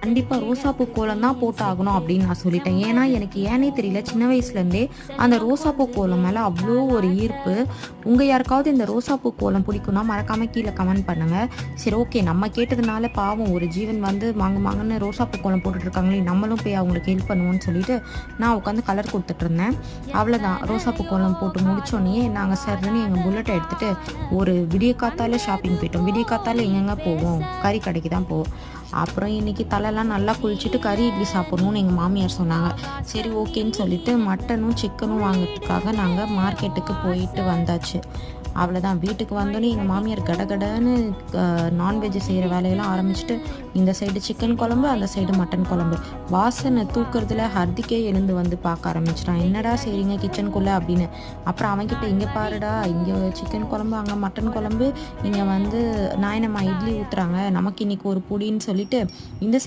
கண்டிப்பா ரோசாப்பூ கோலம் தான் போட்டாகணும் அப்படின்னு நான் சொல்லிட்டேன். ஏன்னா, எனக்கு ஏன்னே தெரியல. சின்ன வயசுலேருந்தே அந்த ரோசாப்பூ கோலம் மேல அவ்ளோ ஒரு ஈர்ப்பு. உங்க யாருக்காவது இந்த ரோசாப்பூ கோலம் பிடிக்கும்னா, மறக்காம கீழ கமெண்ட் பண்ணுங்க. சரி ஓகே, நம்ம கேட்டதுனால பாவம் ஒரு ஜீவன் வந்து மாங்கு மாங்குன்னு ரோசாப்பூ கோலம் போட்டுட்டு இருக்காங்களே, நம்மளும் போய் அவங்களுக்கு ஹெல்ப் பண்ணுவோம்னு சொல்லிட்டு, நான் உட்காந்து கலர் குடுத்துட்டுருந்தேன். அவ்வளோதான் ரோசாப்பூ கோலம் போட்டு முடிச்சோனயே, நாங்க சர்ருன்னு எங்க புல்லட்ட எடுத்துட்டு, ஒரு விடிய காத்தால ஷாப்பிங் போயிட்டோம். விடிய காத்தால எங்கங்க போவோம்? கறி கடைக்கு தான் போவோம். அப்புறம் இன்னைக்கு தலைலாம் நல்லா குளிச்சுட்டு கறி இட்லி சாப்பிட்ணுன்னு எங்கள் மாமியார் சொன்னாங்க. சரி ஓகேன்னு சொல்லிட்டு மட்டனும் சிக்கனும் வாங்கிறதுக்காக நாங்கள் மார்க்கெட்டுக்கு போயிட்டு வந்தாச்சு. அவ்வளோதான். வீட்டுக்கு வந்தோடனே எங்கள் மாமியார் கடகடன்னு நான்வெஜ் செய்கிற வேலையெல்லாம் ஆரம்பிச்சுட்டு, இந்த சைடு சிக்கன் குழம்பு, அந்த சைடு மட்டன் குழம்பு. வாசனை தூக்குறதுல ஹர்திக்கே எழுந்து வந்து பார்க்க ஆரம்பிச்சிட்டான். என்னடா செய்கிறீங்க கிச்சனுக்குள்ளே அப்படின்னு. அப்புறம் அவன்கிட்ட, இங்கே பாருடா, இங்கே சிக்கன் குழம்பு, அங்கே மட்டன் குழம்பு, இங்கே வந்து நாயனம்மா இட்லி ஊற்றுறாங்க, நமக்கு இன்னைக்கு ஒரு புடின்னு சொல்லிட்டு இந்த